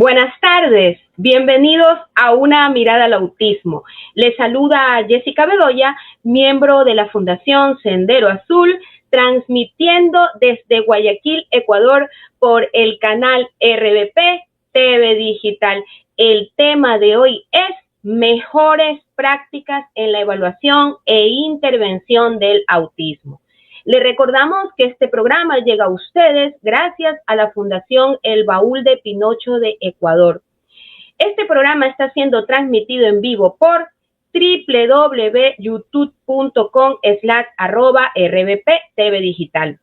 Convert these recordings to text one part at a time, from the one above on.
Buenas tardes, bienvenidos a Una Mirada al Autismo. Les saluda Jessica Bedoya, miembro de la Fundación Sendero Azul, transmitiendo desde Guayaquil, Ecuador, por el canal RBP TV Digital. El tema de hoy es mejores prácticas en la evaluación e intervención del autismo. Le recordamos que este programa llega a ustedes gracias a la Fundación El Baúl de Pinocho de Ecuador. Este programa está siendo transmitido en vivo por www.youtube.com/RBP TV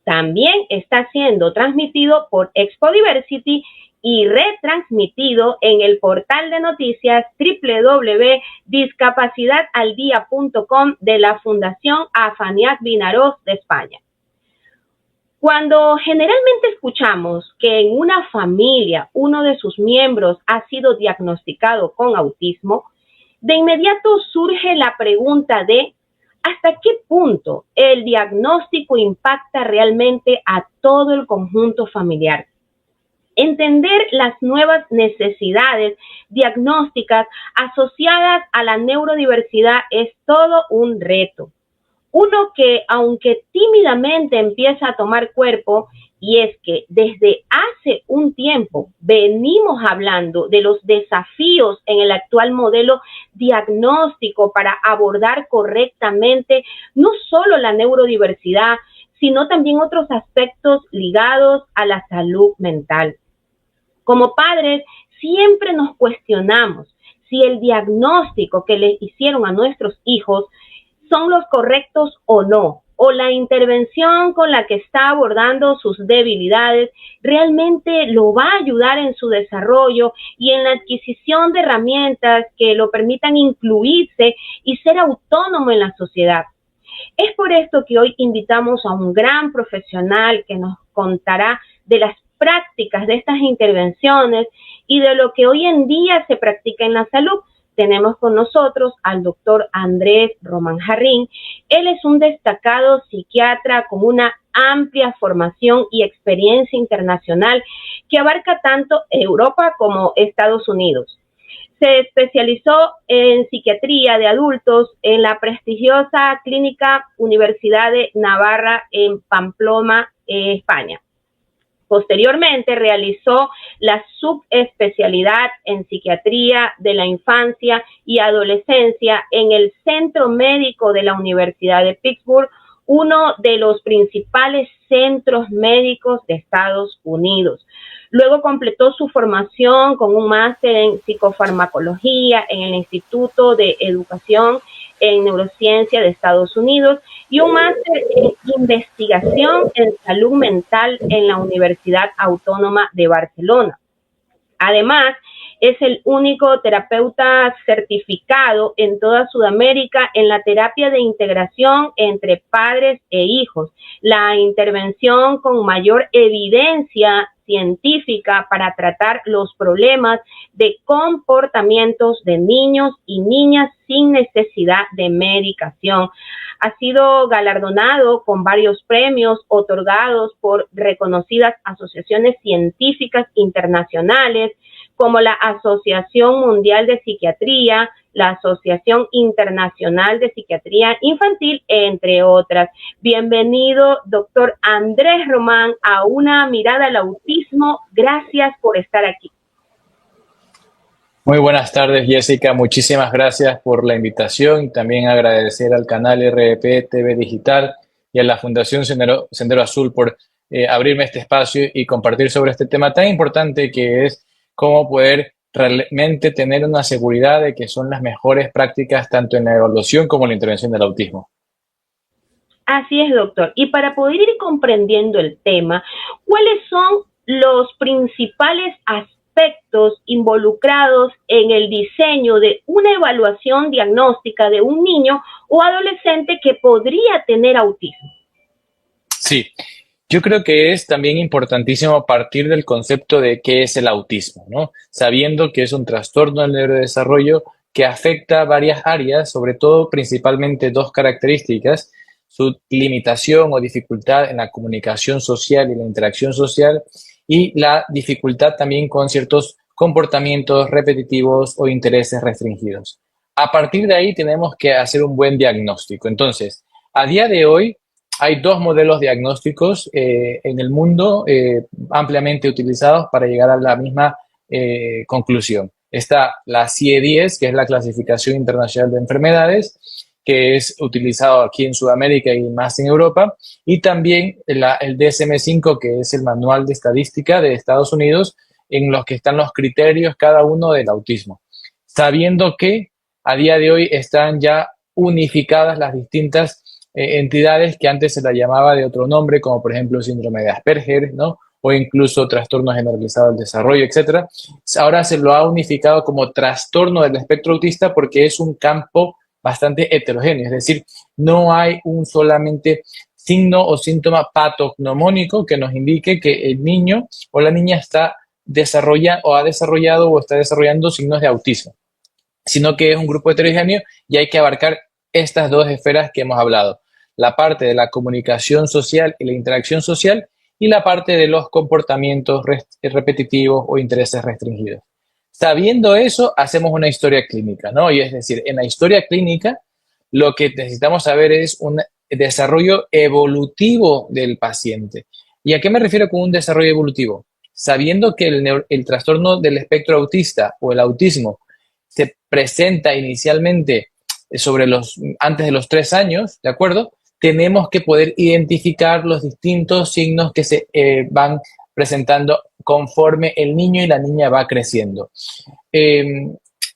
También está siendo transmitido por Expo Diversity y retransmitido en el portal de noticias www.discapacidadaldia.com de la Fundación Afaniat Vinaroz de España. Cuando generalmente escuchamos que en una familia uno de sus miembros ha sido diagnosticado con autismo, de inmediato surge la pregunta de ¿hasta qué punto el diagnóstico impacta realmente a todo el conjunto familiar? Entender las nuevas necesidades diagnósticas asociadas a la neurodiversidad es todo un reto. Uno que, aunque tímidamente empieza a tomar cuerpo, y es que desde hace un tiempo venimos hablando de los desafíos en el actual modelo diagnóstico para abordar correctamente no solo la neurodiversidad, sino también otros aspectos ligados a la salud mental. Como padres, siempre nos cuestionamos si el diagnóstico que les hicieron a nuestros hijos son los correctos o no, o la intervención con la que está abordando sus debilidades realmente lo va a ayudar en su desarrollo y en la adquisición de herramientas que lo permitan incluirse y ser autónomo en la sociedad. Es por esto que hoy invitamos a un gran profesional que nos contará de las prácticas de estas intervenciones y de lo que hoy en día se practica en la salud. Tenemos con nosotros al doctor Andrés Román Jarrín. Él es un destacado psiquiatra con una amplia formación y experiencia internacional que abarca tanto Europa como Estados Unidos. Se especializó en psiquiatría de adultos en la prestigiosa Clínica Universidad de Navarra en Pamplona, España. Posteriormente realizó la subespecialidad en psiquiatría de la infancia y adolescencia en el Centro Médico de la Universidad de Pittsburgh, uno de los principales centros médicos de Estados Unidos. Luego completó su formación con un máster en psicofarmacología en el Instituto de Educación en Neurociencia de Estados Unidos y un máster en investigación en salud mental en la Universidad Autónoma de Barcelona. Además, es el único terapeuta certificado en toda Sudamérica en la terapia de integración entre padres e hijos, la intervención con mayor evidencia científica para tratar los problemas de comportamientos de niños y niñas sin necesidad de medicación. Ha sido galardonado con varios premios otorgados por reconocidas asociaciones científicas internacionales como la Asociación Mundial de Psiquiatría, la Asociación Internacional de Psiquiatría Infantil, entre otras. Bienvenido, doctor Andrés Román, a Una Mirada al Autismo. Gracias por estar aquí. Muy buenas tardes, Jessica. Muchísimas gracias por la invitación y también agradecer al canal RBP TV Digital y a la Fundación Sendero Azul por abrirme este espacio y compartir sobre este tema tan importante que es cómo poder realmente tener una seguridad de que son las mejores prácticas tanto en la evaluación como en la intervención del autismo. Así es, doctor. Y para poder ir comprendiendo el tema, ¿cuáles son los principales aspectos involucrados en el diseño de una evaluación diagnóstica de un niño o adolescente que podría tener autismo? Sí. Yo creo que es también importantísimo partir del concepto de qué es el autismo, ¿no? Sabiendo que es un trastorno del neurodesarrollo que afecta varias áreas, sobre todo principalmente dos características: su limitación o dificultad en la comunicación social y la interacción social, y la dificultad también con ciertos comportamientos repetitivos o intereses restringidos. A partir de ahí tenemos que hacer un buen diagnóstico. Entonces, a día de hoy hay dos modelos diagnósticos en el mundo ampliamente utilizados para llegar a la misma conclusión. Está la CIE-10, que es la Clasificación Internacional de Enfermedades, que es utilizado aquí en Sudamérica y más en Europa, y también el DSM-5, que es el Manual de Estadística de Estados Unidos, en los que están los criterios cada uno del autismo. Sabiendo que a día de hoy están ya unificadas las distintas entidades que antes se la llamaba de otro nombre, como por ejemplo síndrome de Asperger, ¿no? O incluso trastorno generalizado del desarrollo, etcétera. Ahora se lo ha unificado como trastorno del espectro autista porque es un campo bastante heterogéneo, es decir, no hay un solamente signo o síntoma patognomónico que nos indique que el niño o la niña está desarrolla o ha desarrollado o está desarrollando signos de autismo, sino que es un grupo heterogéneo y hay que abarcar estas dos esferas que hemos hablado, la parte de la comunicación social y la interacción social y la parte de los comportamientos repetitivos o intereses restringidos. Sabiendo eso, hacemos una historia clínica, ¿no? Y es decir, en la historia clínica, lo que necesitamos saber es un desarrollo evolutivo del paciente. ¿Y a qué me refiero con un desarrollo evolutivo? Sabiendo que el trastorno del espectro autista o el autismo se presenta inicialmente antes de los 3 años, ¿de acuerdo? Tenemos que poder identificar los distintos signos que se van presentando conforme el niño y la niña va creciendo.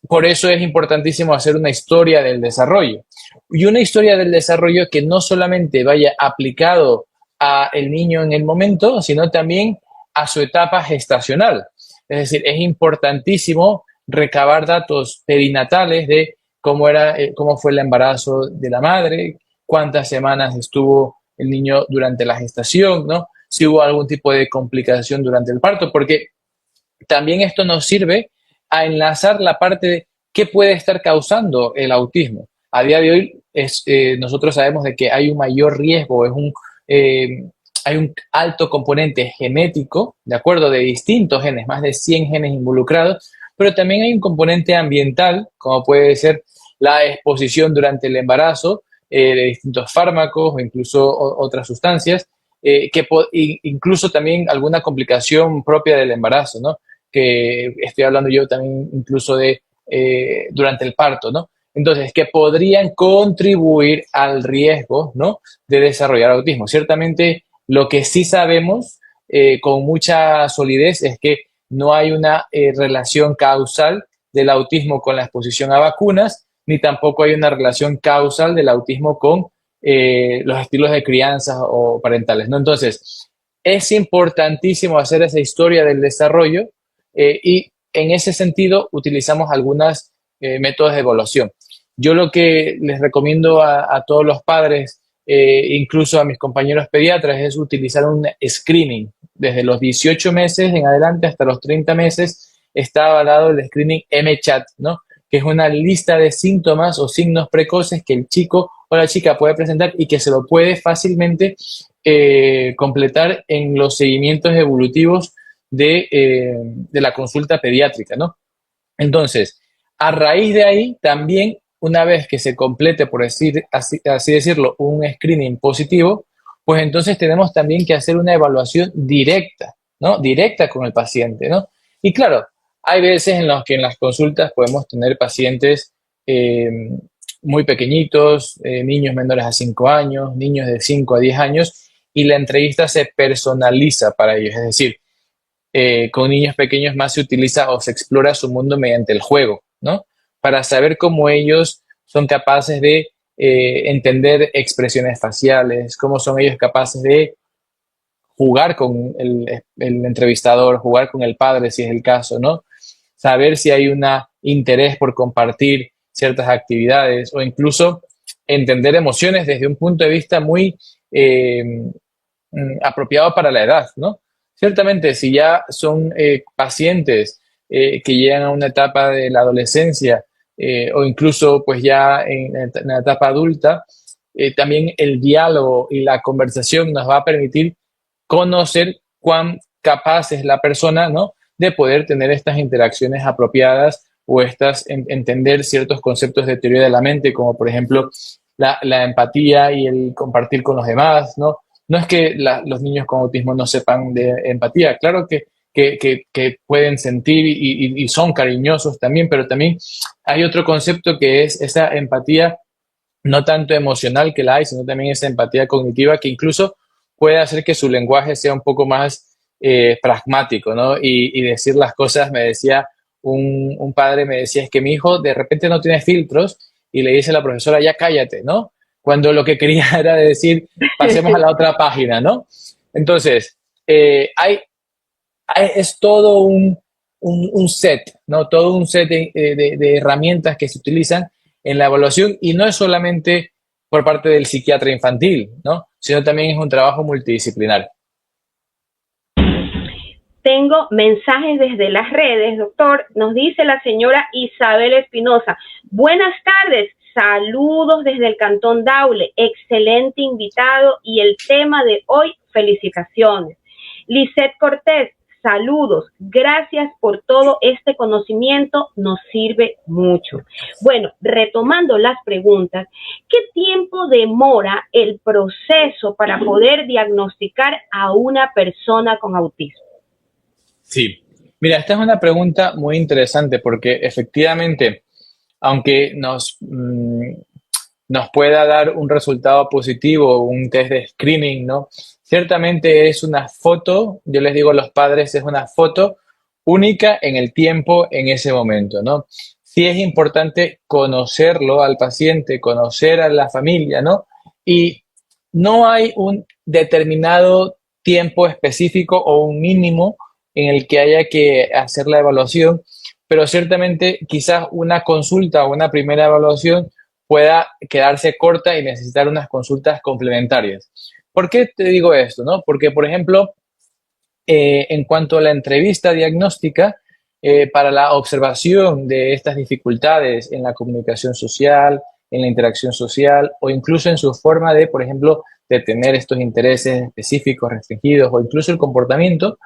Por eso es importantísimo hacer una historia del desarrollo. Y una historia del desarrollo que no solamente vaya aplicado a el niño en el momento, sino también a su etapa gestacional. Es decir, es importantísimo recabar datos perinatales de cómo fue el embarazo de la madre, cuántas semanas estuvo el niño durante la gestación, ¿no? Si hubo algún tipo de complicación durante el parto, porque también esto nos sirve a enlazar la parte de qué puede estar causando el autismo. A día de hoy nosotros sabemos de que hay un mayor riesgo, hay un alto componente genético, de acuerdo, de distintos genes, más de 100 genes involucrados, pero también hay un componente ambiental, como puede ser la exposición durante el embarazo de distintos fármacos o incluso otras sustancias, incluso también alguna complicación propia del embarazo, ¿no? Que estoy hablando yo también incluso de durante el parto, ¿no? Entonces, que podrían contribuir al riesgo, ¿no? De desarrollar autismo. Ciertamente, lo que sí sabemos con mucha solidez es que no hay una relación causal del autismo con la exposición a vacunas, ni tampoco hay una relación causal del autismo con los estilos de crianza o parentales, ¿no? Entonces, es importantísimo hacer esa historia del desarrollo y en ese sentido utilizamos algunos métodos de evaluación. Yo lo que les recomiendo a todos los padres, incluso a mis compañeros pediatras, es utilizar un screening. Desde los 18 meses en adelante hasta los 30 meses está avalado el screening MCHAT, ¿no? Que es una lista de síntomas o signos precoces que el chico o la chica puede presentar y que se lo puede fácilmente completar en los seguimientos evolutivos de la consulta pediátrica, ¿no? Entonces, a raíz de ahí, también una vez que se complete, por así decirlo, un screening positivo, pues entonces tenemos también que hacer una evaluación directa, ¿no? Directa con el paciente, ¿no? Y claro, hay veces en las que en las consultas podemos tener pacientes muy pequeñitos, niños menores a 5 años, niños de 5 a 10 años, y la entrevista se personaliza para ellos, es decir, con niños pequeños más se utiliza o se explora su mundo mediante el juego, ¿no? Para saber cómo ellos son capaces de entender expresiones faciales, cómo son ellos capaces de jugar con el entrevistador, jugar con el padre, si es el caso, ¿no? Saber si hay un interés por compartir ciertas actividades o incluso entender emociones desde un punto de vista muy apropiado para la edad, ¿no? Ciertamente, si ya son pacientes que llegan a una etapa de la adolescencia o incluso pues ya en la etapa adulta, también el diálogo y la conversación nos va a permitir conocer cuán capaz es la persona, ¿no?, de poder tener estas interacciones apropiadas o entender ciertos conceptos de teoría de la mente, como por ejemplo la empatía y el compartir con los demás, ¿no? No es que los niños con autismo no sepan de empatía, claro que pueden sentir y son cariñosos también, pero también hay otro concepto que es esa empatía no tanto emocional que la hay, sino también esa empatía cognitiva que incluso puede hacer que su lenguaje sea un poco más pragmático, ¿no? Y decir las cosas, me decía un padre, me decía, es que mi hijo de repente no tiene filtros y le dice a la profesora, ya cállate, ¿no? Cuando lo que quería era decir, pasemos a la otra página, ¿no? Entonces, es todo un set, ¿no? Todo un set de herramientas que se utilizan en la evaluación y no es solamente por parte del psiquiatra infantil, ¿no? Sino también es un trabajo multidisciplinar. Tengo mensajes desde las redes, doctor. Nos dice la señora Isabel Espinosa. Buenas tardes, saludos desde el Cantón Daule. Excelente invitado y el tema de hoy, felicitaciones. Lisette Cortés, saludos. Gracias por todo este conocimiento, nos sirve mucho. Bueno, retomando las preguntas, ¿qué tiempo demora el proceso para poder diagnosticar a una persona con autismo? Sí, mira, esta es una pregunta muy interesante porque efectivamente, aunque nos pueda dar un resultado positivo, un test de screening, ¿no? Ciertamente es una foto, yo les digo a los padres, es una foto única en el tiempo, en ese momento, ¿no? Sí es importante conocerlo al paciente, conocer a la familia, ¿no? Y no hay un determinado tiempo específico o un mínimo en el que haya que hacer la evaluación, pero ciertamente quizás una consulta o una primera evaluación pueda quedarse corta y necesitar unas consultas complementarias. ¿Por qué te digo esto, no? Porque, por ejemplo, en cuanto a la entrevista diagnóstica, para la observación de estas dificultades en la comunicación social, en la interacción social o incluso en su forma de, por ejemplo, de tener estos intereses específicos, restringidos o incluso el comportamiento,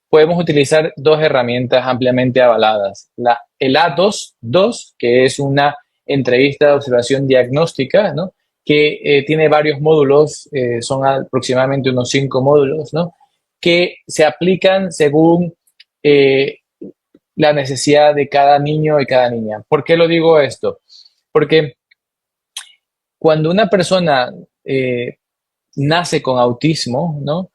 podemos utilizar dos herramientas ampliamente avaladas. El A2, que es una entrevista de observación diagnóstica, ¿no?, que tiene varios módulos, son aproximadamente unos 5 módulos, ¿no?, que se aplican según la necesidad de cada niño y cada niña. ¿Por qué lo digo esto? Porque cuando una persona nace con autismo, ¿no?,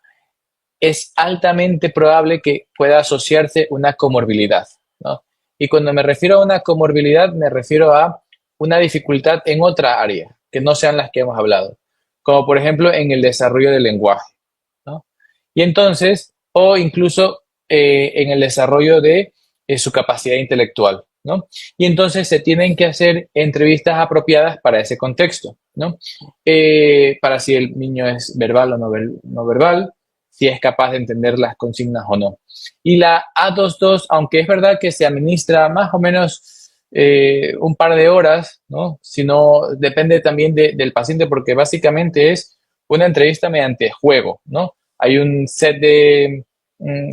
es altamente probable que pueda asociarse una comorbilidad, ¿no? Y cuando me refiero a una comorbilidad, me refiero a una dificultad en otra área, que no sean las que hemos hablado, como por ejemplo en el desarrollo del lenguaje, ¿no? Y entonces, o incluso en el desarrollo de su capacidad intelectual, ¿no? Y entonces se tienen que hacer entrevistas apropiadas para ese contexto, ¿no? Para si el niño es verbal o no verbal, si es capaz de entender las consignas o no. Y la A22, aunque es verdad que se administra más o menos un par de horas, ¿no?, sino depende también del paciente porque básicamente es una entrevista mediante juego, ¿no? Hay un set de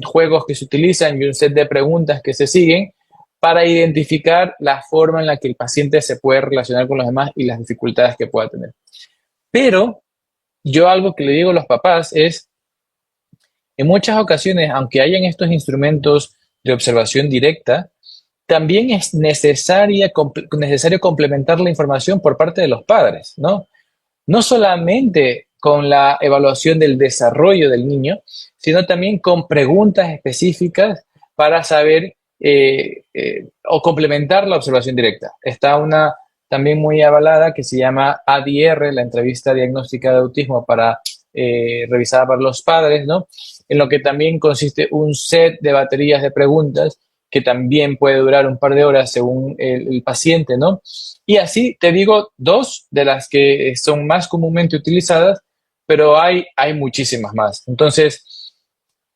juegos que se utilizan y un set de preguntas que se siguen para identificar la forma en la que el paciente se puede relacionar con los demás y las dificultades que pueda tener. Pero yo algo que le digo a los papás es, en muchas ocasiones, aunque hayan estos instrumentos de observación directa, también es necesario complementar la información por parte de los padres, ¿no? No solamente con la evaluación del desarrollo del niño, sino también con preguntas específicas para saber o complementar la observación directa. Está una también muy avalada que se llama ADR, la entrevista diagnóstica de autismo revisada para los padres, ¿no?, en lo que también consiste un set de baterías de preguntas que también puede durar un par de horas según el paciente, ¿no? Y así te digo dos de las que son más comúnmente utilizadas, pero hay muchísimas más. Entonces,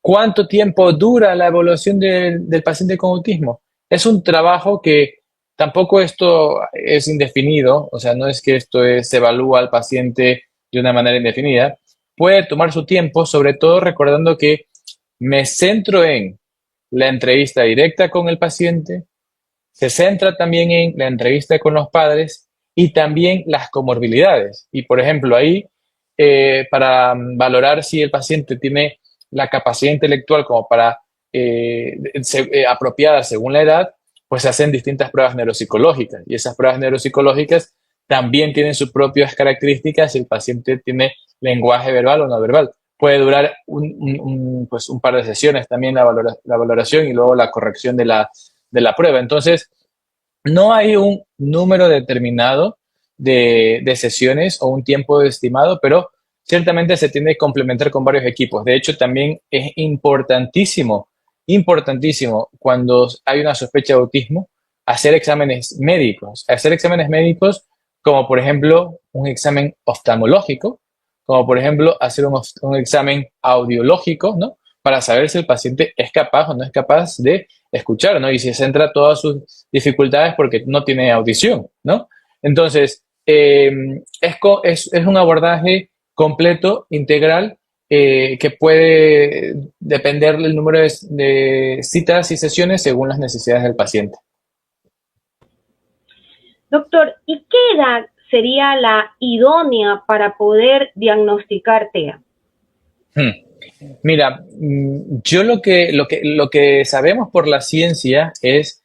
¿cuánto tiempo dura la evaluación del paciente con autismo? Es un trabajo que tampoco esto es indefinido, o sea, no es que se evalúa al paciente de una manera indefinida. Puede tomar su tiempo, sobre todo recordando que me centro en la entrevista directa con el paciente, se centra también en la entrevista con los padres y también las comorbilidades. Y, por ejemplo, ahí, para valorar si el paciente tiene la capacidad intelectual como para apropiada según la edad, pues se hacen distintas pruebas neuropsicológicas. Y esas pruebas neuropsicológicas también tienen sus propias características si el paciente tiene lenguaje verbal o no verbal. Puede durar pues un par de sesiones también la valoración y luego la corrección de la prueba. Entonces, no hay un número determinado de sesiones o un tiempo estimado, pero ciertamente se tiene que complementar con varios equipos. De hecho, también es importantísimo, importantísimo cuando hay una sospecha de autismo, hacer exámenes médicos. Hacer exámenes médicos como, por ejemplo, un examen oftalmológico, como, por ejemplo, hacer un examen audiológico, ¿no? Para saber si el paciente es capaz o no es capaz de escuchar, ¿no? Y si centra todas sus dificultades porque no tiene audición, ¿no? Entonces, es un abordaje completo, integral, que puede depender del número de citas y sesiones según las necesidades del paciente. Doctor, ¿y qué edad sería la idónea para poder diagnosticar TEA? Mira, yo lo que sabemos por la ciencia es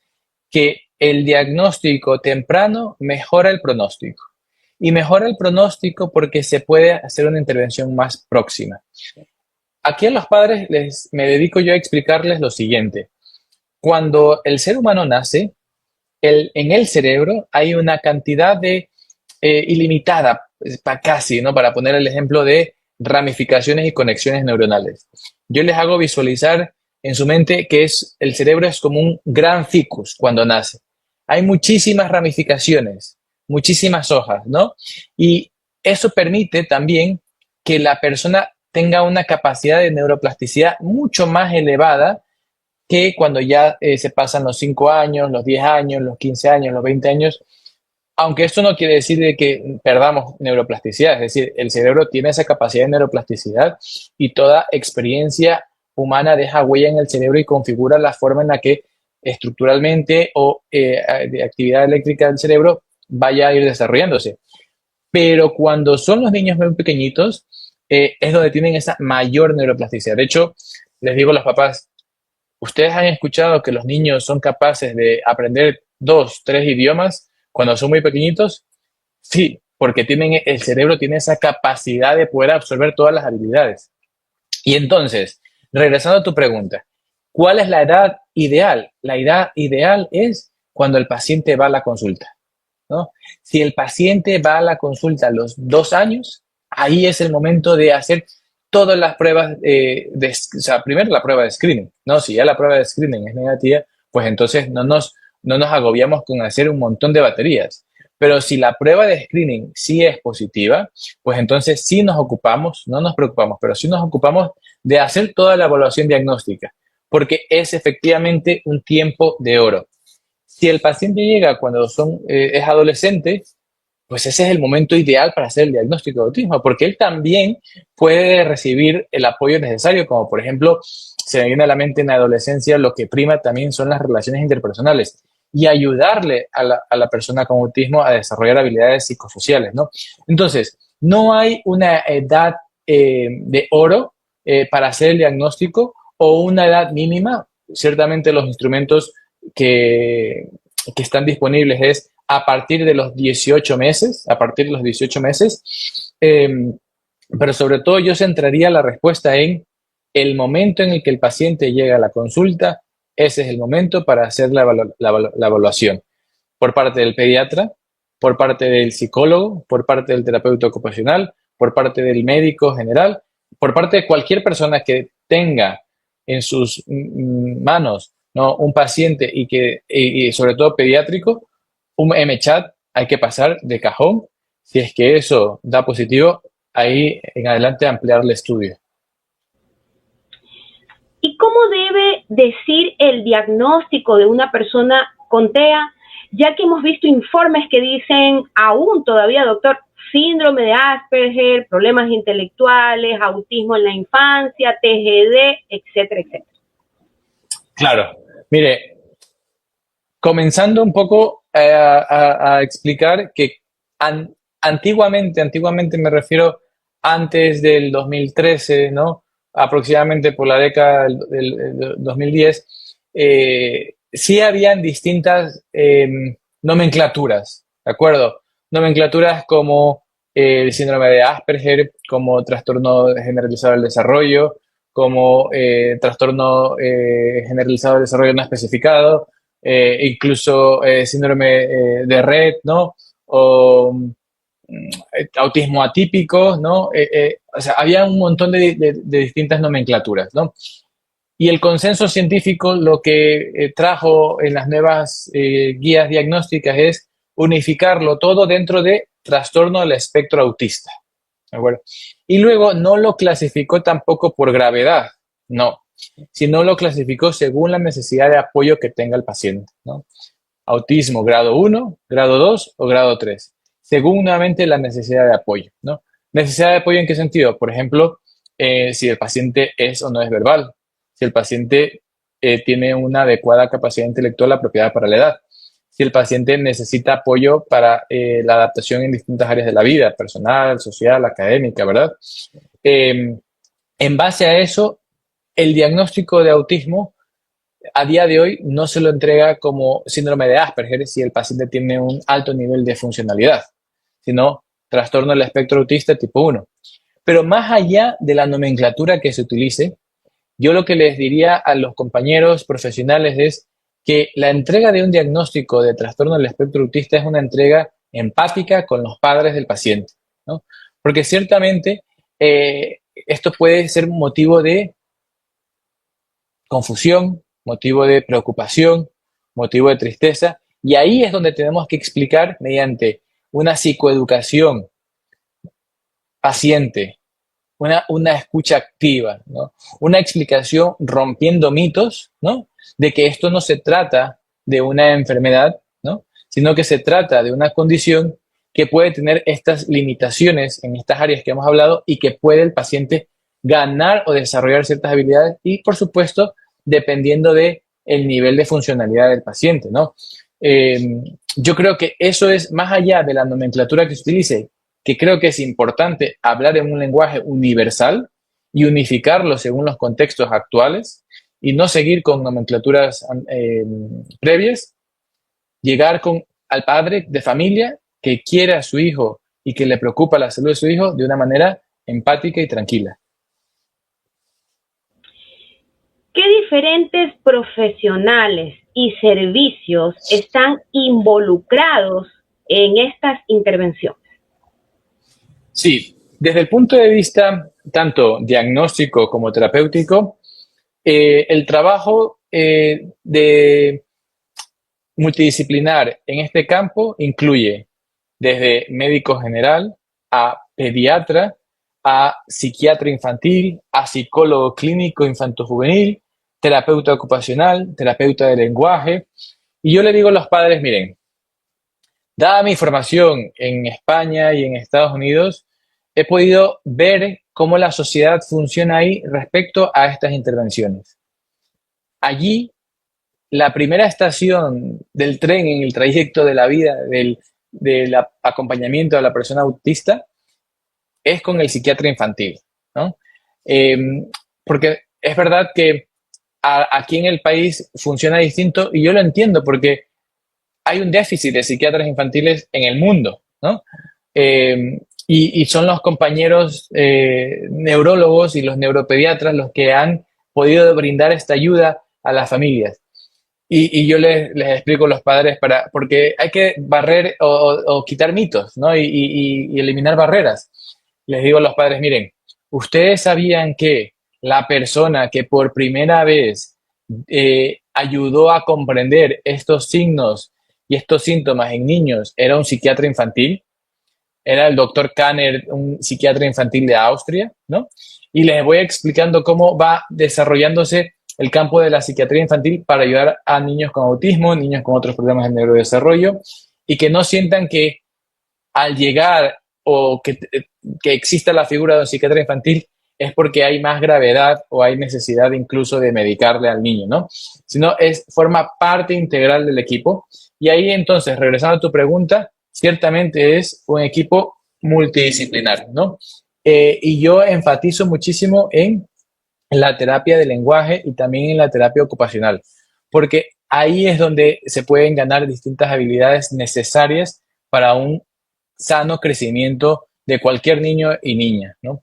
que el diagnóstico temprano mejora el pronóstico. Y mejora el pronóstico porque se puede hacer una intervención más próxima. Aquí a los padres me dedico yo a explicarles lo siguiente. Cuando el ser humano nace, en el cerebro hay una cantidad de ilimitada, casi, ¿no? Para poner el ejemplo de ramificaciones y conexiones neuronales. Yo les hago visualizar en su mente que el cerebro es como un gran ficus cuando nace. Hay muchísimas ramificaciones, muchísimas hojas, ¿no? Y eso permite también que la persona tenga una capacidad de neuroplasticidad mucho más elevada que cuando ya se pasan los 5 años, los 10 años, los 15 años, los 20 años, aunque esto no quiere decir de que perdamos neuroplasticidad, es decir, el cerebro tiene esa capacidad de neuroplasticidad y toda experiencia humana deja huella en el cerebro y configura la forma en la que estructuralmente o de actividad eléctrica del cerebro vaya a ir desarrollándose. Pero cuando son los niños muy pequeñitos, es donde tienen esa mayor neuroplasticidad. De hecho, les digo a los papás, ¿ustedes han escuchado que los niños son capaces de aprender 2, 3 idiomas cuando son muy pequeñitos? Sí, porque el cerebro tiene esa capacidad de poder absorber todas las habilidades. Y entonces, regresando a tu pregunta, ¿cuál es la edad ideal? La edad ideal es cuando el paciente va a la consulta, ¿no? Si el paciente va a la consulta a los 2 años, ahí es el momento de hacer todas las pruebas, o sea, primero la prueba de screening, ¿no? Si ya la prueba de screening es negativa, pues entonces no nos agobiamos con hacer un montón de baterías. Pero si la prueba de screening sí es positiva, pues entonces sí nos ocupamos, no nos preocupamos, pero sí nos ocupamos de hacer toda la evaluación diagnóstica, porque es efectivamente un tiempo de oro. Si el paciente llega cuando es adolescente, pues ese es el momento ideal para hacer el diagnóstico de autismo, porque él también puede recibir el apoyo necesario, como por ejemplo, se me viene a la mente en la adolescencia, lo que prima también son las relaciones interpersonales y ayudarle a la persona con autismo a desarrollar habilidades psicosociales, ¿no? Entonces, no hay una edad de oro para hacer el diagnóstico o una edad mínima. Ciertamente los instrumentos que están disponibles es a partir de los 18 meses, pero sobre todo yo centraría la respuesta en el momento en el que el paciente llega a la consulta. Ese es el momento para hacer la evaluación por parte del pediatra, por parte del psicólogo, por parte del terapeuta ocupacional, por parte del médico general, por parte de cualquier persona que tenga en sus manos, ¿no?, un paciente y sobre todo pediátrico. Un MChat hay que pasar de cajón. Si es que eso da positivo, ahí en adelante ampliar el estudio. ¿Y cómo debe decir el diagnóstico de una persona con TEA? Ya que hemos visto informes que dicen aún todavía, doctor, síndrome de Asperger, problemas intelectuales, autismo en la infancia, TGD, etcétera, etcétera. Claro, mire, comenzando un poco a explicar que antiguamente me refiero antes del 2013, ¿no? Aproximadamente por la década del 2010, sí habían distintas nomenclaturas, ¿de acuerdo? Nomenclaturas como el síndrome de Asperger, como trastorno generalizado del desarrollo, como trastorno generalizado del desarrollo no especificado, incluso síndrome de Rett, ¿no? O autismo atípico, ¿no? O sea, había un montón de distintas nomenclaturas, ¿no? Y el consenso científico lo que trajo en las nuevas guías diagnósticas es unificarlo todo dentro de trastorno del espectro autista. ¿De acuerdo? Y luego no lo clasificó tampoco por gravedad, no, sino lo clasificó según la necesidad de apoyo que tenga el paciente, ¿no? Autismo grado 1, grado 2 o grado 3, según nuevamente la necesidad de apoyo, ¿no? ¿Necesidad de apoyo en qué sentido? Por ejemplo, si el paciente es o no es verbal, si el paciente tiene una adecuada capacidad intelectual apropiada para la edad, si el paciente necesita apoyo para la adaptación en distintas áreas de la vida, personal, social, académica, ¿verdad? En base a eso, el diagnóstico de autismo a día de hoy no se lo entrega como síndrome de Asperger si el paciente tiene un alto nivel de funcionalidad, sino trastorno del espectro autista tipo 1. Pero más allá de la nomenclatura que se utilice, yo lo que les diría a los compañeros profesionales es que la entrega de un diagnóstico de trastorno del espectro autista es una entrega empática con los padres del paciente, ¿no? Porque ciertamente esto puede ser motivo de confusión, motivo de preocupación, motivo de tristeza, y ahí es donde tenemos que explicar mediante una psicoeducación paciente, una escucha activa, ¿no? Una explicación rompiendo mitos, ¿no? De que esto no se trata de una enfermedad, ¿no? Sino que se trata de una condición que puede tener estas limitaciones en estas áreas que hemos hablado y que puede el paciente ganar o desarrollar ciertas habilidades y, por supuesto, dependiendo de el nivel de funcionalidad del paciente, ¿no? Yo creo que eso es más allá de la nomenclatura que se utilice, que creo que es importante hablar en un lenguaje universal y unificarlo según los contextos actuales y no seguir con nomenclaturas previas, llegar al padre de familia que quiere a su hijo y que le preocupa la salud de su hijo de una manera empática y tranquila. ¿Qué diferentes profesionales y servicios están involucrados en estas intervenciones? Sí, desde el punto de vista tanto diagnóstico como terapéutico, el trabajo de multidisciplinar en este campo incluye desde médico general a pediatra, a psiquiatra infantil, a psicólogo clínico infanto-juvenil, terapeuta ocupacional, terapeuta de lenguaje. Y yo le digo a los padres, miren, dada mi formación en España y en Estados Unidos, he podido ver cómo la sociedad funciona ahí respecto a estas intervenciones. Allí, la primera estación del tren en el trayecto de la vida del acompañamiento a la persona autista es con el psiquiatra infantil, ¿no? Porque es verdad que aquí en el país funciona distinto y yo lo entiendo porque hay un déficit de psiquiatras infantiles en el mundo, ¿no? Y son los compañeros neurólogos y los neuropediatras los que han podido brindar esta ayuda a las familias. Y yo les explico a los padres porque hay que barrer o quitar mitos, ¿no? Y eliminar barreras. Les digo a los padres, miren, ustedes sabían que la persona que por primera vez ayudó a comprender estos signos y estos síntomas en niños era un psiquiatra infantil, era el doctor Kanner, un psiquiatra infantil de Austria, ¿no? Y les voy explicando cómo va desarrollándose el campo de la psiquiatría infantil para ayudar a niños con autismo, niños con otros problemas de neurodesarrollo, y que no sientan que al llegar o que exista la figura de un psiquiatra infantil es porque hay más gravedad o hay necesidad incluso de medicarle al niño, ¿no? Sino forma parte integral del equipo. Y ahí entonces, regresando a tu pregunta, ciertamente es un equipo multidisciplinar, ¿no? Y yo enfatizo muchísimo en la terapia de lenguaje y también en la terapia ocupacional, porque ahí es donde se pueden ganar distintas habilidades necesarias para un sano crecimiento de cualquier niño y niña, ¿no?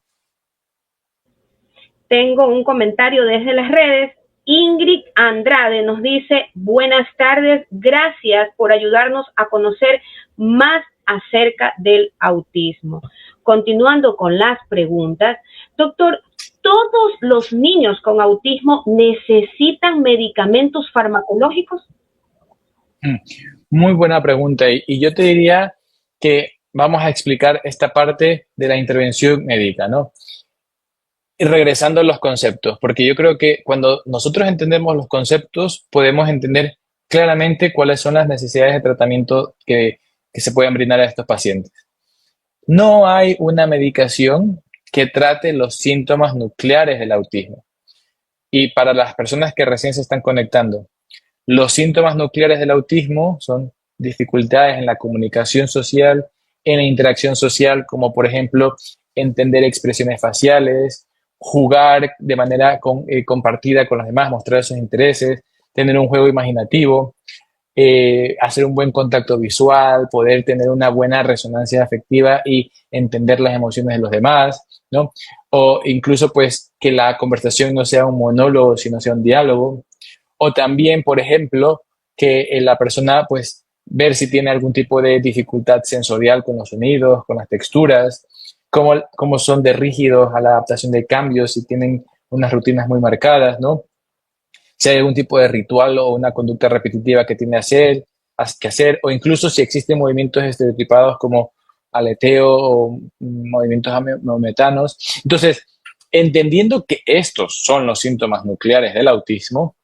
Tengo un comentario desde las redes. Ingrid Andrade nos dice, buenas tardes, gracias por ayudarnos a conocer más acerca del autismo. Continuando con las preguntas, doctor, ¿todos los niños con autismo necesitan medicamentos farmacológicos? Muy buena pregunta. Y yo te diría que vamos a explicar esta parte de la intervención médica, ¿no? Y regresando a los conceptos, porque yo creo que cuando nosotros entendemos los conceptos, podemos entender claramente cuáles son las necesidades de tratamiento que se pueden brindar a estos pacientes. No hay una medicación que trate los síntomas nucleares del autismo. Y para las personas que recién se están conectando, los síntomas nucleares del autismo son dificultades en la comunicación social, en la interacción social, como por ejemplo entender expresiones faciales, jugar de manera compartida con los demás, mostrar sus intereses, tener un juego imaginativo, hacer un buen contacto visual, poder tener una buena resonancia afectiva y entender las emociones de los demás, ¿no? O incluso pues que la conversación no sea un monólogo, sino sea un diálogo. O también, por ejemplo, que la persona pues ver si tiene algún tipo de dificultad sensorial con los sonidos, con las texturas, cómo son de rígidos a la adaptación de cambios, si tienen unas rutinas muy marcadas, ¿no? Si hay algún tipo de ritual o una conducta repetitiva que tiene que hacer, o incluso si existen movimientos estereotipados como aleteo o movimientos metanos. Entonces, entendiendo que estos son los síntomas nucleares del autismo,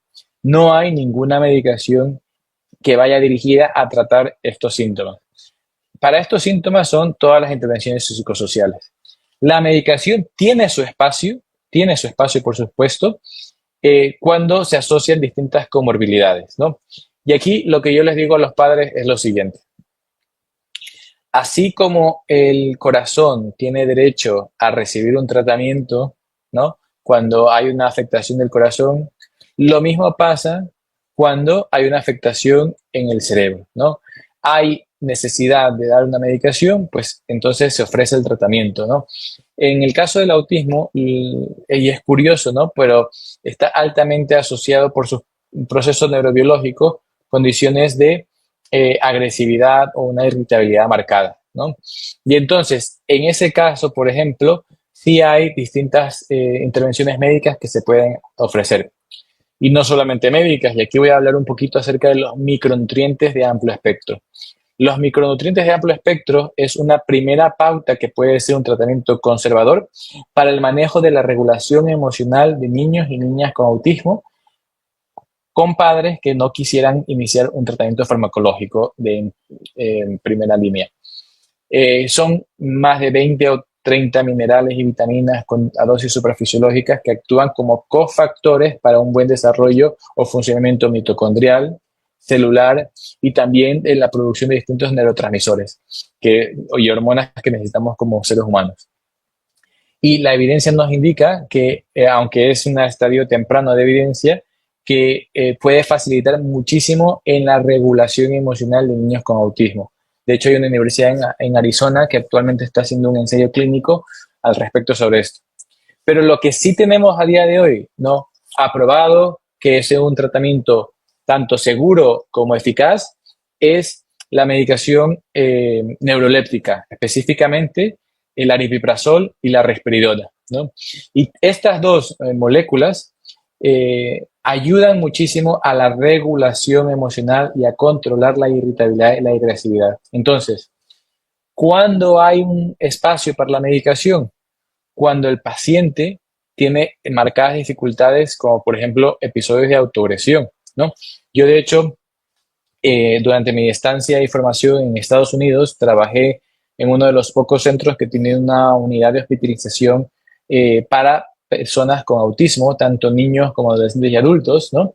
no hay ninguna medicación que vaya dirigida a tratar estos síntomas. Para estos síntomas son todas las intervenciones psicosociales. La medicación tiene su espacio por supuesto, cuando se asocian distintas comorbilidades, ¿no? Y aquí lo que yo les digo a los padres es lo siguiente. Así como el corazón tiene derecho a recibir un tratamiento, ¿no? Cuando hay una afectación del corazón, lo mismo pasa cuando hay una afectación en el cerebro, ¿no? Hay necesidad de dar una medicación, pues entonces se ofrece el tratamiento, ¿no? En el caso del autismo, y es curioso, ¿no? Pero está altamente asociado por su proceso neurobiológico, condiciones de agresividad o una irritabilidad marcada, ¿no? Y entonces, en ese caso, por ejemplo, sí hay distintas intervenciones médicas que se pueden ofrecer. Y no solamente médicas, y aquí voy a hablar un poquito acerca de los micronutrientes de amplio espectro. Los micronutrientes de amplio espectro es una primera pauta que puede ser un tratamiento conservador para el manejo de la regulación emocional de niños y niñas con autismo, con padres que no quisieran iniciar un tratamiento farmacológico en primera línea. Son más de 20 o 30 minerales y vitaminas a dosis suprafisiológicas que actúan como cofactores para un buen desarrollo o funcionamiento mitocondrial, celular y también en la producción de distintos neurotransmisores y hormonas que necesitamos como seres humanos. Y la evidencia nos indica que, aunque es un estadio temprano de evidencia, que puede facilitar muchísimo en la regulación emocional de niños con autismo. De hecho, hay una universidad en Arizona que actualmente está haciendo un ensayo clínico al respecto sobre esto. Pero lo que sí tenemos a día de hoy, ¿no? Aprobado, que es un tratamiento tanto seguro como eficaz, es la medicación neuroléptica, específicamente el aripiprazol y la risperidona, ¿no? Y estas dos moléculas ayudan muchísimo a la regulación emocional y a controlar la irritabilidad y la agresividad. Entonces, ¿cuándo hay un espacio para la medicación? Cuando el paciente tiene marcadas dificultades, como por ejemplo episodios de autoagresión, ¿no? Yo, de hecho, durante mi estancia y formación en Estados Unidos, trabajé en uno de los pocos centros que tiene una unidad de hospitalización para personas con autismo, tanto niños como adolescentes y adultos, ¿no?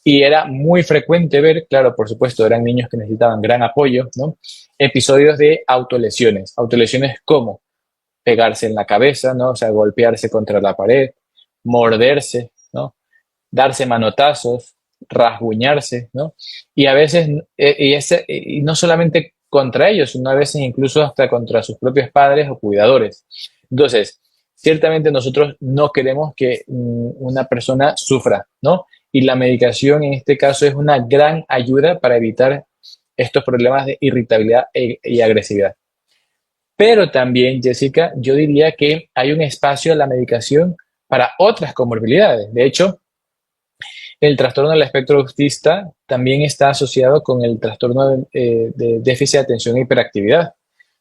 Y era muy frecuente ver, claro, por supuesto, eran niños que necesitaban gran apoyo, ¿no? Episodios de autolesiones. Autolesiones como pegarse en la cabeza, ¿no? O sea, golpearse contra la pared, morderse, ¿no? Darse manotazos, rasguñarse, ¿no? Y a veces, y no solamente contra ellos, sino a veces incluso hasta contra sus propios padres o cuidadores. Entonces, ciertamente nosotros no queremos que una persona sufra, ¿no? Y la medicación en este caso es una gran ayuda para evitar estos problemas de irritabilidad y agresividad. Pero también, Jessica, yo diría que hay un espacio en la medicación para otras comorbilidades. De hecho, el trastorno del espectro autista también está asociado con el trastorno de déficit de atención e hiperactividad,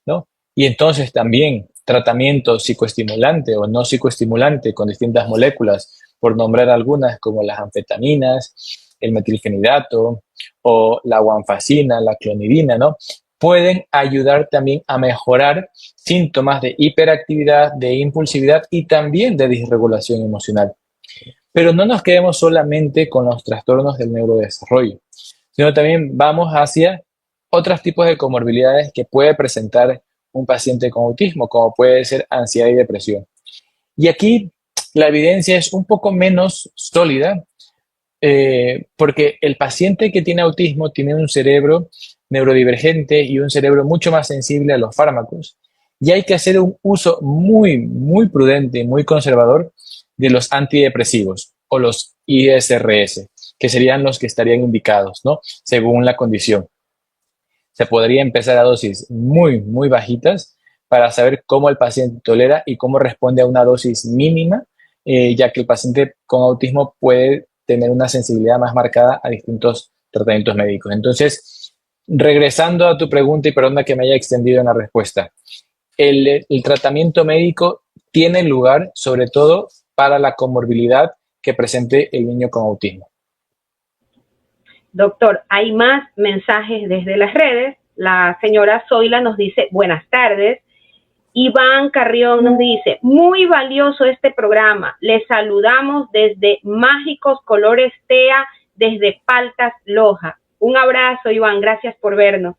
¿no? Y entonces también tratamiento psicoestimulante o no psicoestimulante con distintas moléculas, por nombrar algunas como las anfetaminas, el metilfenidato o la guanfacina, la clonidina, ¿no? Pueden ayudar también a mejorar síntomas de hiperactividad, de impulsividad y también de disregulación emocional. Pero no nos quedemos solamente con los trastornos del neurodesarrollo, sino también vamos hacia otros tipos de comorbilidades que puede presentar un paciente con autismo, como puede ser ansiedad y depresión. Y aquí la evidencia es un poco menos sólida, porque el paciente que tiene autismo tiene un cerebro neurodivergente y un cerebro mucho más sensible a los fármacos. Y hay que hacer un uso muy, muy prudente y muy conservador de los antidepresivos o los ISRS, que serían los que estarían indicados, ¿no? Según la condición. Se podría empezar a dosis muy, muy bajitas para saber cómo el paciente tolera y cómo responde a una dosis mínima, ya que el paciente con autismo puede tener una sensibilidad más marcada a distintos tratamientos médicos. Entonces, regresando a tu pregunta, y perdona que me haya extendido en la respuesta, el tratamiento médico tiene lugar sobre todo para la comorbilidad que presente el niño con autismo. Doctor, hay más mensajes desde las redes. La señora Zoila nos dice, buenas tardes. Iván Carrión nos dice, muy valioso este programa. Les saludamos desde Mágicos Colores TEA, desde Paltas Loja. Un abrazo, Iván, gracias por vernos.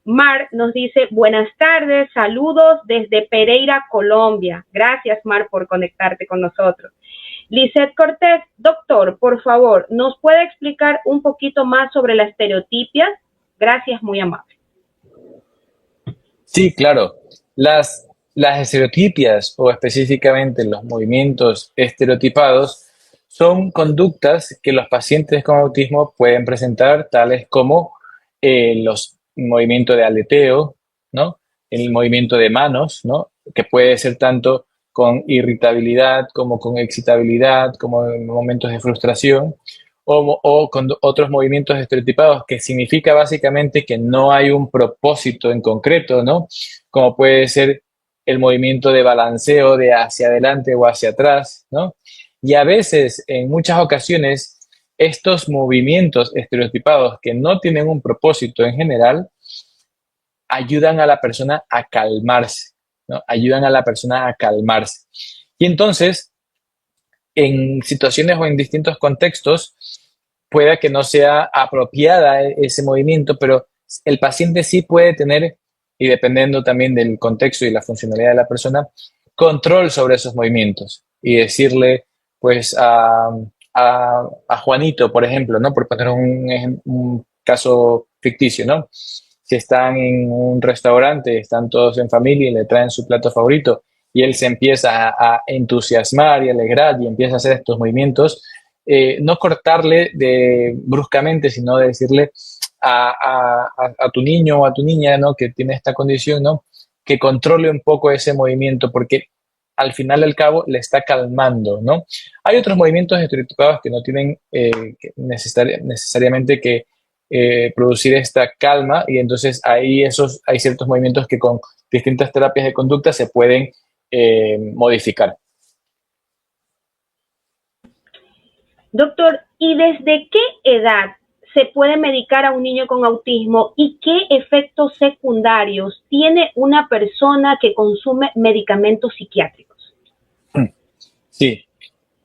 Mar nos dice, buenas tardes, saludos desde Pereira, Colombia. Gracias, Mar, por conectarte con nosotros. Lizeth Cortés, doctor, por favor, ¿nos puede explicar un poquito más sobre la estereotipia? Gracias, muy amable. Sí, claro. Las estereotipias o específicamente los movimientos estereotipados son conductas que los pacientes con autismo pueden presentar, tales como los movimientos de aleteo, ¿no? El movimiento de manos, ¿no? Que puede ser tanto con irritabilidad como con excitabilidad, como en momentos de frustración, o con otros movimientos estereotipados, que significa básicamente que no hay un propósito en concreto, ¿no? Como puede ser el movimiento de balanceo de hacia adelante o hacia atrás, ¿no? Y a veces, en muchas ocasiones, estos movimientos estereotipados que no tienen un propósito en general, ayudan a la persona a calmarse, ¿no? Ayudan a la persona a calmarse. Y entonces, en situaciones o en distintos contextos, pueda que no sea apropiada ese movimiento, pero el paciente sí puede tener, y dependiendo también del contexto y la funcionalidad de la persona, control sobre esos movimientos y decirle, pues, a Juanito, por ejemplo, ¿no? Por poner un caso ficticio, ¿no? Si están en un restaurante, están todos en familia y le traen su plato favorito y él se empieza a entusiasmar y alegrar y empieza a hacer estos movimientos, no cortarle bruscamente, sino de decirle a tu niño o a tu niña, ¿no? Que tiene esta condición, ¿no? Que controle un poco ese movimiento, porque al final del cabo le está calmando, ¿no? Hay otros movimientos estereotipados que no tienen necesariamente que producir esta calma, y entonces hay ciertos movimientos que con distintas terapias de conducta se pueden modificar. Doctor, ¿y desde qué edad se puede medicar a un niño con autismo y qué efectos secundarios tiene una persona que consume medicamentos psiquiátricos? Sí,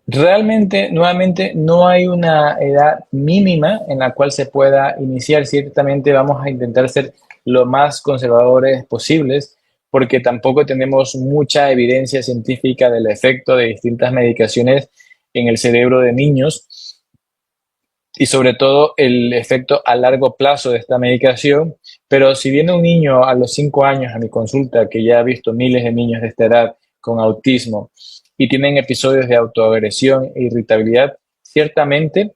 realmente, nuevamente, no hay una edad mínima en la cual se pueda iniciar. Ciertamente vamos a intentar ser lo más conservadores posibles, porque tampoco tenemos mucha evidencia científica del efecto de distintas medicaciones en el cerebro de niños y sobre todo el efecto a largo plazo de esta medicación. Pero si viene un niño a los 5 años a mi consulta, que ya ha visto miles de niños de esta edad con autismo y tienen episodios de autoagresión e irritabilidad, ciertamente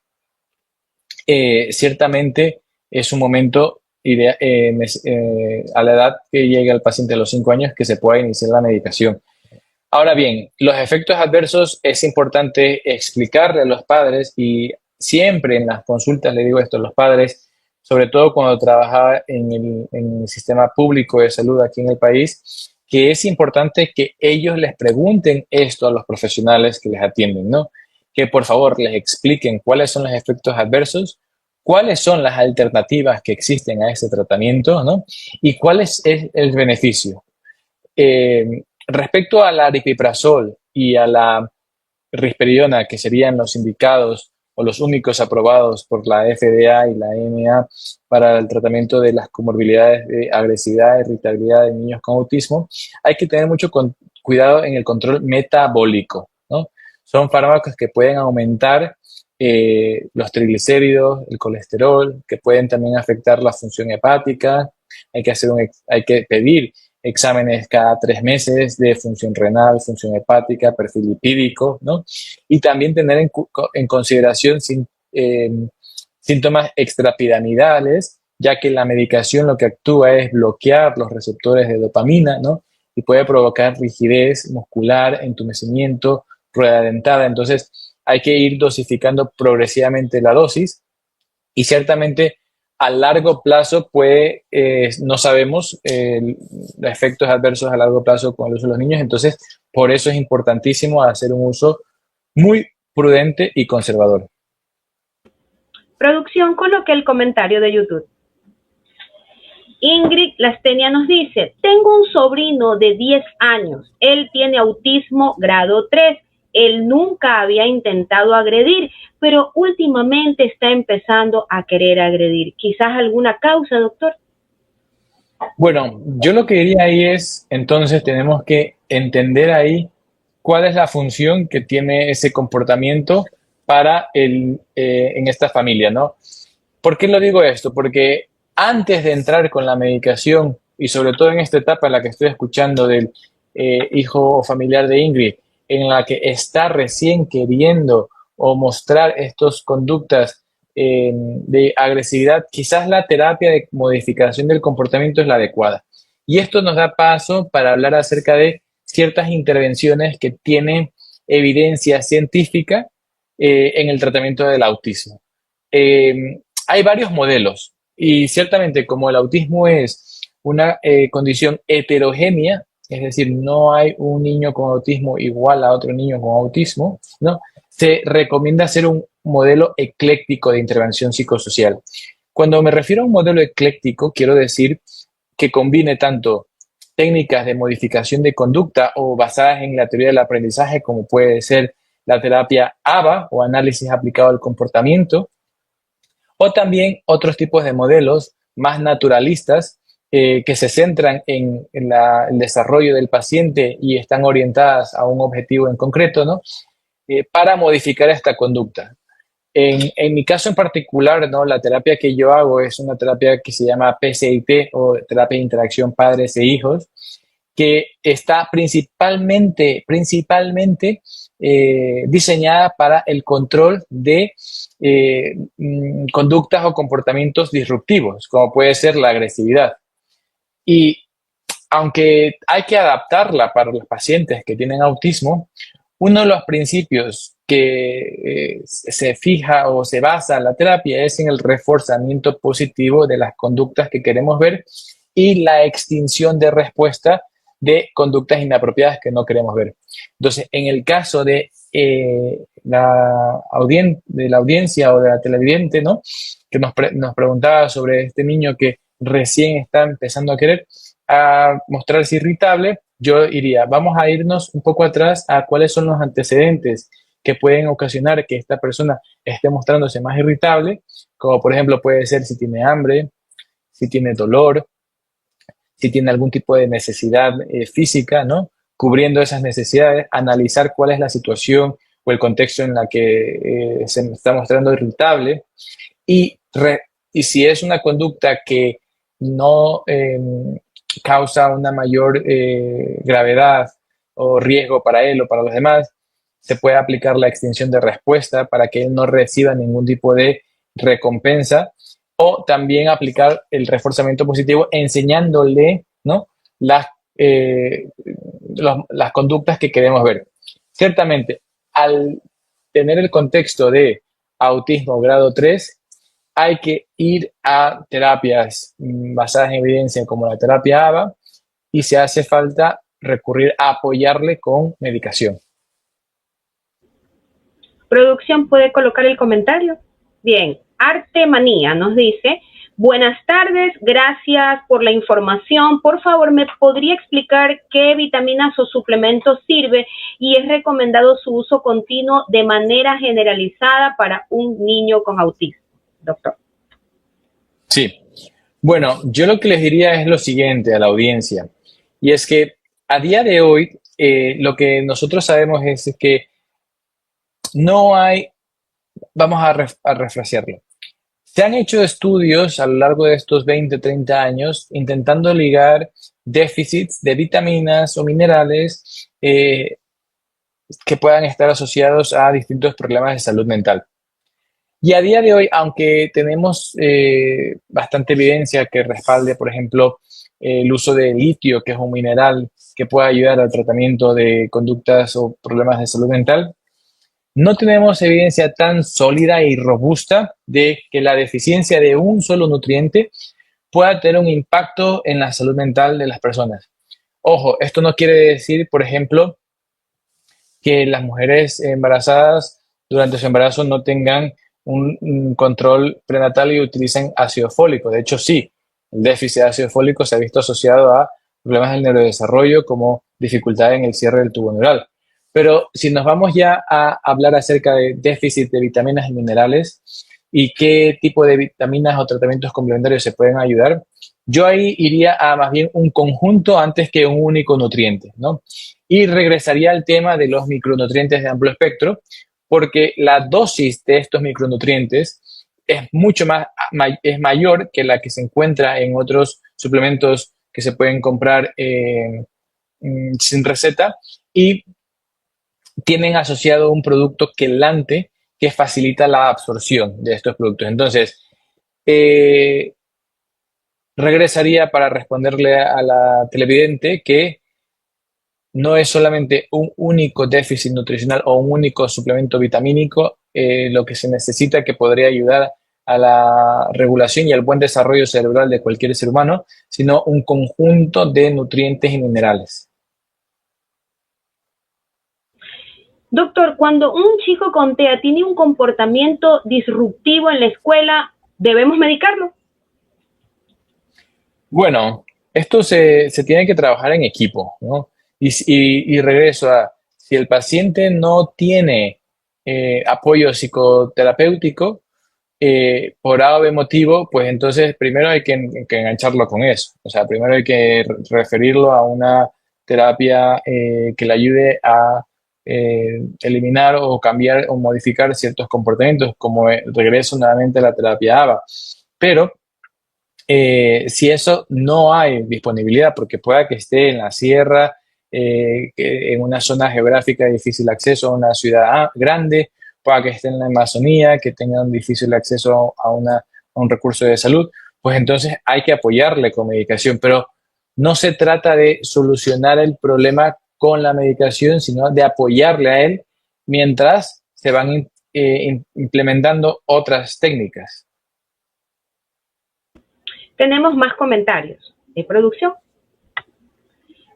es un momento a la edad que llegue el paciente a los 5 años que se pueda iniciar la medicación. Ahora bien, los efectos adversos es importante explicarle a los padres y siempre en las consultas le digo esto a los padres, sobre todo cuando trabajaba en el sistema público de salud aquí en el país, que es importante que ellos les pregunten esto a los profesionales que les atienden, ¿no? Que por favor les expliquen cuáles son los efectos adversos, cuáles son las alternativas que existen a ese tratamiento, ¿no? Y cuál es el beneficio. Respecto a la aripiprazol y a la risperidona, que serían los indicados o los únicos aprobados por la FDA y la EMA para el tratamiento de las comorbilidades de agresividad e irritabilidad de niños con autismo, hay que tener mucho cuidado en el control metabólico, ¿no? Son fármacos que pueden aumentar los triglicéridos, el colesterol, que pueden también afectar la función hepática. Hay que pedir exámenes cada 3 meses de función renal, función hepática, perfil lipídico, ¿no? Y también tener en consideración síntomas extrapiramidales, ya que la medicación lo que actúa es bloquear los receptores de dopamina, ¿no? Y puede provocar rigidez muscular, entumecimiento, rueda dentada. Entonces, hay que ir dosificando progresivamente la dosis y ciertamente a largo plazo no sabemos los efectos adversos a largo plazo con el uso de los niños, entonces por eso es importantísimo hacer un uso muy prudente y conservador. Producción, coloque el comentario de YouTube. Ingrid Lastenia nos dice, tengo un sobrino de 10 años, él tiene autismo grado 3. Él nunca había intentado agredir, pero últimamente está empezando a querer agredir. ¿Quizás alguna causa, doctor? Bueno, yo lo que diría ahí es, entonces tenemos que entender ahí cuál es la función que tiene ese comportamiento en esta familia, ¿no? ¿Por qué lo digo esto? Porque antes de entrar con la medicación, y sobre todo en esta etapa en la que estoy escuchando del hijo o familiar de Ingrid, en la que está recién queriendo o mostrar estas conductas de agresividad, quizás la terapia de modificación del comportamiento es la adecuada. Y esto nos da paso para hablar acerca de ciertas intervenciones que tienen evidencia científica en el tratamiento del autismo. Hay varios modelos y ciertamente como el autismo es una condición heterogénea, es decir, no hay un niño con autismo igual a otro niño con autismo, ¿no? Se recomienda hacer un modelo ecléctico de intervención psicosocial. Cuando me refiero a un modelo ecléctico, quiero decir que combine tanto técnicas de modificación de conducta o basadas en la teoría del aprendizaje, como puede ser la terapia ABA o análisis aplicado al comportamiento, o también otros tipos de modelos más naturalistas que se centran en el desarrollo del paciente y están orientadas a un objetivo en concreto, ¿no? Para modificar esta conducta. En mi caso en particular, ¿no? La terapia que yo hago es una terapia que se llama PCIT o terapia de interacción padres e hijos, que está principalmente diseñada para el control de conductas o comportamientos disruptivos, como puede ser la agresividad. Y aunque hay que adaptarla para los pacientes que tienen autismo, uno de los principios que se fija o se basa en la terapia es en el reforzamiento positivo de las conductas que queremos ver y la extinción de respuesta de conductas inapropiadas que no queremos ver. Entonces, en el caso de, de la audiencia o de la televidente, ¿no? Que nos preguntaba sobre este niño que recién está empezando a querer a mostrarse irritable, yo iría, vamos a irnos un poco atrás a cuáles son los antecedentes que pueden ocasionar que esta persona esté mostrándose más irritable, como por ejemplo puede ser si tiene hambre, si tiene dolor, si tiene algún tipo de necesidad física, ¿no? Cubriendo esas necesidades, analizar cuál es la situación o el contexto en la que se está mostrando irritable y, y si es una conducta que no causa una mayor gravedad o riesgo para él o para los demás, se puede aplicar la extinción de respuesta para que él no reciba ningún tipo de recompensa o también aplicar el reforzamiento positivo enseñándole, ¿no? las, eh, las conductas que queremos ver. Ciertamente, al tener el contexto de autismo grado 3, hay que ir a terapias basadas en evidencia como la terapia ABA y si hace falta recurrir a apoyarle con medicación. Producción, ¿puede colocar el comentario? Bien, Arte Manía nos dice, buenas tardes, gracias por la información. Por favor, ¿me podría explicar qué vitaminas o suplementos sirve y es recomendado su uso continuo de manera generalizada para un niño con autismo, doctor? Sí, bueno, yo lo que les diría es lo siguiente a la audiencia, y es que a día de hoy lo que nosotros sabemos es que no hay, vamos a refrasearlo. Se han hecho estudios a lo largo de estos 20, 30 años intentando ligar déficits de vitaminas o minerales que puedan estar asociados a distintos problemas de salud mental. Y a día de hoy, aunque tenemos bastante evidencia que respalde, por ejemplo, el uso de litio, que es un mineral que puede ayudar al tratamiento de conductas o problemas de salud mental, no tenemos evidencia tan sólida y robusta de que la deficiencia de un solo nutriente pueda tener un impacto en la salud mental de las personas. Ojo, esto no quiere decir, por ejemplo, que las mujeres embarazadas durante su embarazo no tengan un control prenatal y utilicen ácido fólico. De hecho, sí, el déficit de ácido fólico se ha visto asociado a problemas del neurodesarrollo como dificultad en el cierre del tubo neural. Pero si nos vamos ya a hablar acerca de déficit de vitaminas y minerales y qué tipo de vitaminas o tratamientos complementarios se pueden ayudar, yo ahí iría a más bien un conjunto antes que un único nutriente, ¿no? Y regresaría al tema de los micronutrientes de amplio espectro, porque la dosis de estos micronutrientes es mucho más, es mayor que la que se encuentra en otros suplementos que se pueden comprar sin receta y tienen asociado un producto quelante que facilita la absorción de estos productos. Entonces, eh, regresaría para responderle a la televidente que no es solamente un único déficit nutricional o un único suplemento vitamínico lo que se necesita que podría ayudar a la regulación y al buen desarrollo cerebral de cualquier ser humano, sino un conjunto de nutrientes y minerales. Doctor, cuando un chico con TEA tiene un comportamiento disruptivo en la escuela, ¿debemos medicarlo? Bueno, esto se tiene que trabajar en equipo, ¿no? Y regreso a, si el paciente no tiene apoyo psicoterapéutico, por A o B motivo, pues entonces primero hay que engancharlo con eso. O sea, primero hay que referirlo a una terapia que le ayude a eliminar o cambiar o modificar ciertos comportamientos, como regreso nuevamente a la terapia ABA. Pero si eso no hay disponibilidad, porque pueda que esté en la sierra, en una zona geográfica de difícil acceso a una ciudad grande, pueda que esté en la Amazonía, que tenga un difícil acceso a un recurso de salud, pues entonces hay que apoyarle con medicación, pero no se trata de solucionar el problema con la medicación, sino de apoyarle a él mientras se van implementando otras técnicas. Tenemos más comentarios de producción.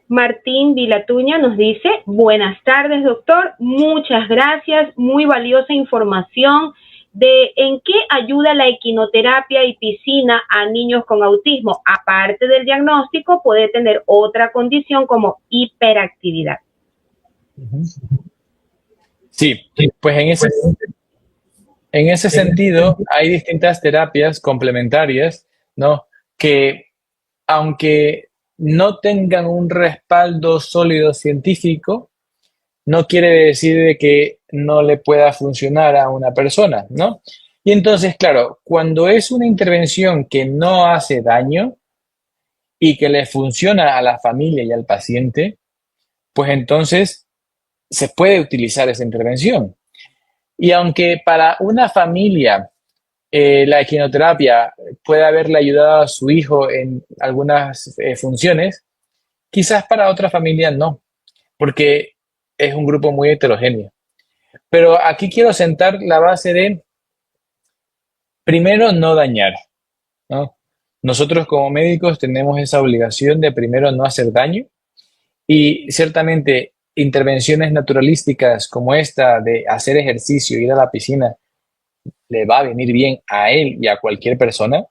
Martín Vilatuña nos dice, buenas tardes, doctor, muchas gracias, muy valiosa información de en qué ayuda la equinoterapia y piscina a niños con autismo. Aparte del diagnóstico, puede tener otra condición como hiperactividad. Sí, pues en ese sentido hay distintas terapias complementarias, ¿no? Que aunque no tengan un respaldo sólido científico, no quiere decir de que no le pueda funcionar a una persona, ¿no? Y entonces, claro, cuando es una intervención que no hace daño y que le funciona a la familia y al paciente, pues entonces se puede utilizar esa intervención. Y aunque para una familia la equinoterapia puede haberle ayudado a su hijo en algunas funciones, quizás para otra familia no, porque es un grupo muy heterogéneo. Pero aquí quiero sentar la base de, primero, no dañar, ¿no? Nosotros como médicos tenemos esa obligación de primero no hacer daño y ciertamente intervenciones naturalísticas como esta de hacer ejercicio, ir a la piscina, le va a venir bien a él y a cualquier persona.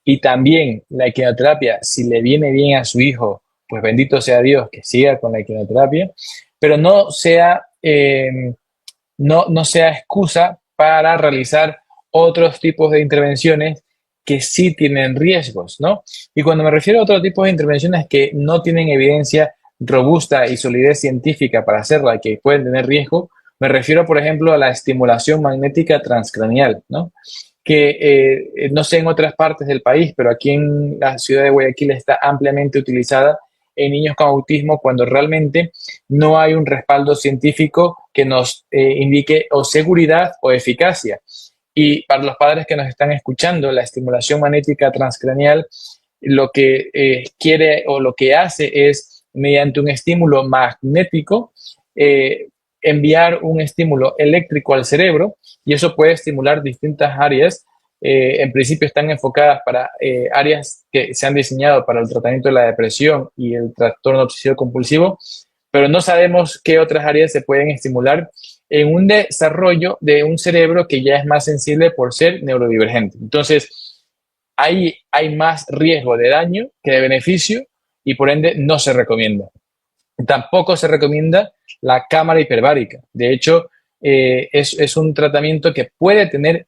Y también la equinoterapia, si le viene bien a su hijo, pues bendito sea Dios que siga con la equinoterapia, pero no sea excusa para realizar otros tipos de intervenciones que sí tienen riesgos, ¿no? Y cuando me refiero a otros tipos de intervenciones que no tienen evidencia robusta y solidez científica para hacerla y que pueden tener riesgo, me refiero, por ejemplo, a la estimulación magnética transcranial, ¿no? Que no sé en otras partes del país, pero aquí en la ciudad de Guayaquil está ampliamente utilizada en niños con autismo cuando realmente no hay un respaldo científico que nos indique o seguridad o eficacia. Y para los padres que nos están escuchando, la estimulación magnética transcranial lo que quiere o lo que hace es, mediante un estímulo magnético, enviar un estímulo eléctrico al cerebro y eso puede estimular distintas áreas. En principio están enfocadas para áreas que se han diseñado para el tratamiento de la depresión y el trastorno obsesivo compulsivo, pero no sabemos qué otras áreas se pueden estimular en un desarrollo de un cerebro que ya es más sensible por ser neurodivergente. Entonces, hay más riesgo de daño que de beneficio y por ende no se recomienda. Tampoco se recomienda la cámara hiperbárica. De hecho, es un tratamiento que puede tener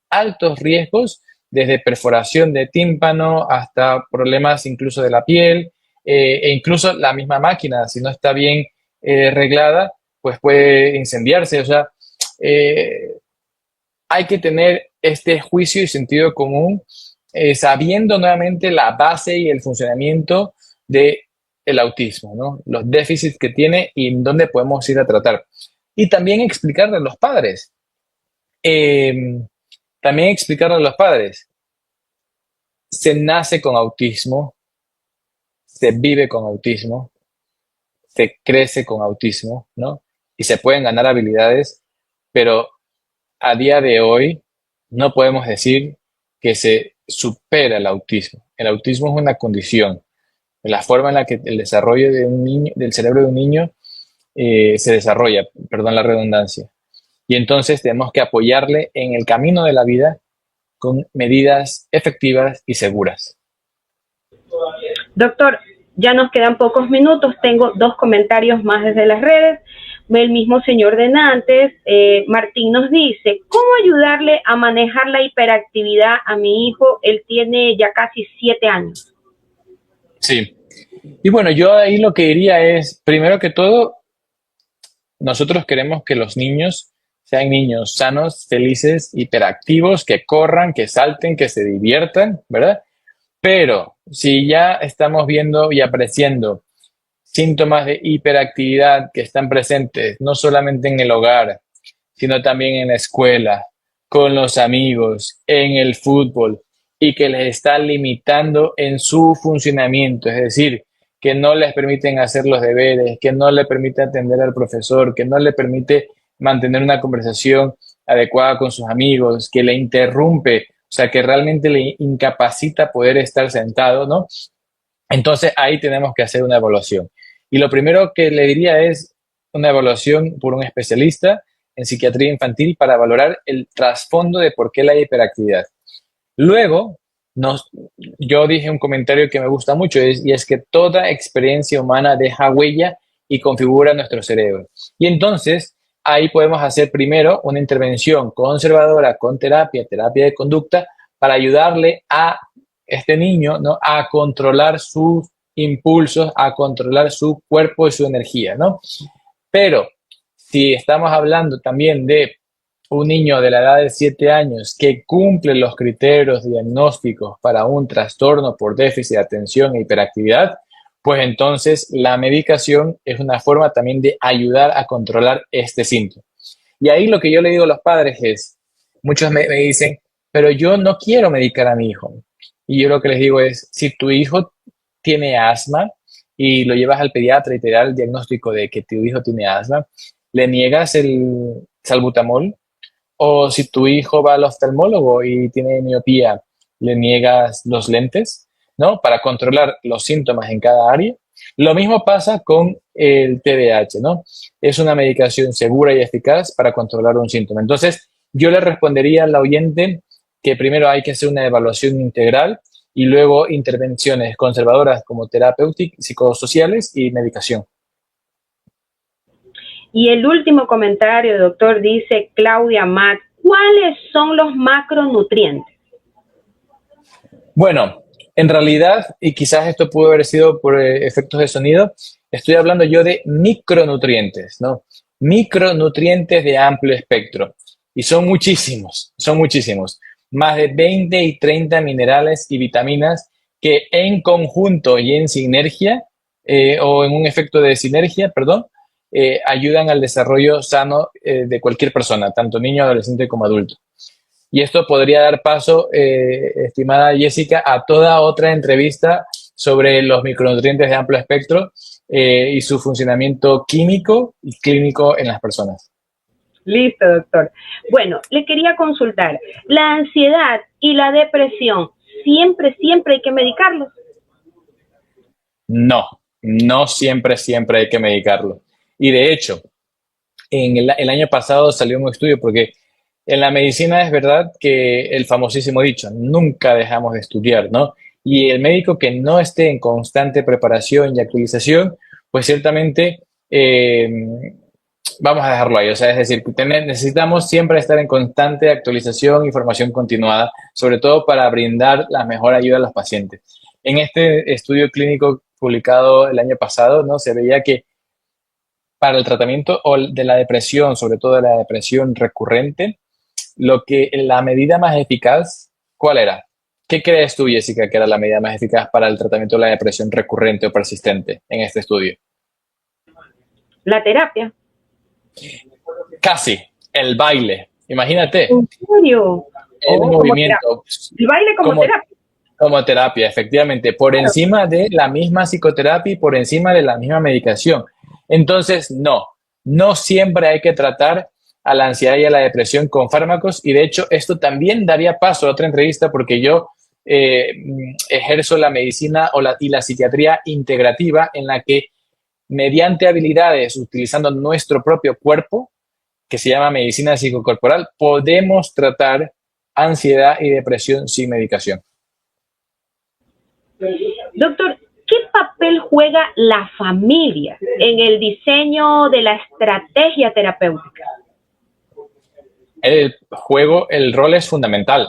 altos riesgos, desde perforación de tímpano hasta problemas incluso de la piel, e incluso la misma máquina, si no está bien reglada, pues puede incendiarse. O sea, hay que tener este juicio y sentido común, sabiendo nuevamente la base y el funcionamiento del autismo, ¿no? Los déficits que tiene y en dónde podemos ir a tratar. Y también explicarle a los padres. También explicarle a los padres. Se nace con autismo, se vive con autismo, se crece con autismo, ¿no? Y se pueden ganar habilidades, pero a día de hoy no podemos decir que se supera el autismo. El autismo es una condición. La forma en la que el desarrollo de un niño, del cerebro de un niño se desarrolla, perdón la redundancia. Y entonces tenemos que apoyarle en el camino de la vida con medidas efectivas y seguras. Doctor, ya nos quedan pocos minutos. Tengo dos comentarios más desde las redes. El mismo señor de Nantes, Martín, nos dice, ¿cómo ayudarle a manejar la hiperactividad a mi hijo? Él tiene ya casi 7 años. Sí. Y bueno, yo ahí lo que diría es, primero que todo, nosotros queremos que los niños sean niños sanos, felices, hiperactivos, que corran, que salten, que se diviertan, ¿verdad? Pero si ya estamos viendo y apreciando síntomas de hiperactividad que están presentes no solamente en el hogar, sino también en la escuela, con los amigos, en el fútbol, y que les está limitando en su funcionamiento, es decir, que no les permiten hacer los deberes, que no le permite atender al profesor, que no le permite mantener una conversación adecuada con sus amigos, que le interrumpe, o sea, que realmente le incapacita poder estar sentado, ¿no? Entonces ahí tenemos que hacer una evaluación. Y lo primero que le diría es una evaluación por un especialista en psiquiatría infantil para valorar el trasfondo de por qué la hiperactividad. Luego, nos, yo dije un comentario que me gusta mucho y es que toda experiencia humana deja huella y configura nuestro cerebro. Y entonces, ahí podemos hacer primero una intervención conservadora con terapia de conducta, para ayudarle a este niño, ¿no?, a controlar sus impulsos, a controlar su cuerpo y su energía, ¿no? Pero si estamos hablando también de un niño de la edad de 7 años que cumple los criterios diagnósticos para un trastorno por déficit de atención e hiperactividad, pues entonces la medicación es una forma también de ayudar a controlar este síntoma. Y ahí lo que yo le digo a los padres es, muchos me dicen, pero yo no quiero medicar a mi hijo. Y yo lo que les digo es, si tu hijo tiene asma y lo llevas al pediatra y te da el diagnóstico de que tu hijo tiene asma, ¿le niegas el salbutamol? O si tu hijo va al oftalmólogo y tiene miopía, ¿le niegas los lentes, ¿no?, para controlar los síntomas en cada área? Lo mismo pasa con el TDAH, ¿no? Es una medicación segura y eficaz para controlar un síntoma. Entonces, yo le respondería al oyente que primero hay que hacer una evaluación integral y luego intervenciones conservadoras como terapéuticas, psicosociales y medicación. Y el último comentario, doctor, dice Claudia Matt, ¿cuáles son los macronutrientes? Bueno, en realidad, y quizás esto pudo haber sido por efectos de sonido, estoy hablando yo de micronutrientes, ¿no? Micronutrientes de amplio espectro. Y son muchísimos, son muchísimos. Más de 20 y 30 minerales y vitaminas que en conjunto y en sinergia, o en un efecto de sinergia, perdón, ayudan al desarrollo sano de cualquier persona, tanto niño, adolescente como adulto. Y esto podría dar paso, estimada Jessica, a toda otra entrevista sobre los micronutrientes de amplio espectro y su funcionamiento químico y clínico en las personas. Listo, doctor. Bueno, le quería consultar, ¿la ansiedad y la depresión siempre hay que medicarlos? No, no siempre hay que medicarlo. Y de hecho, en el año pasado salió un estudio porque en la medicina es verdad que el famosísimo dicho, nunca dejamos de estudiar, ¿no? Y el médico que no esté en constante preparación y actualización, pues ciertamente vamos a dejarlo ahí. O sea, es decir, necesitamos siempre estar en constante actualización y formación continuada, sobre todo para brindar la mejor ayuda a los pacientes. En este estudio clínico publicado el año pasado, ¿no?, se veía que para el tratamiento de la depresión, sobre todo de la depresión recurrente, la medida más eficaz, ¿cuál era? ¿Qué crees tú, Jessica, que era la medida más eficaz para el tratamiento de la depresión recurrente o persistente en este estudio? La terapia. Casi, el baile. Imagínate. ¿En serio? El movimiento. El baile como terapia. Como terapia, efectivamente, por encima de la misma psicoterapia y por encima de la misma medicación. Entonces, no siempre hay que tratar a la ansiedad y a la depresión con fármacos, y de hecho esto también daría paso a otra entrevista porque yo ejerzo la medicina y la psiquiatría integrativa, en la que mediante habilidades, utilizando nuestro propio cuerpo, que se llama medicina psicocorporal, podemos tratar ansiedad y depresión sin medicación. Doctor, ¿qué papel juega la familia en el diseño de la estrategia terapéutica? El rol es fundamental.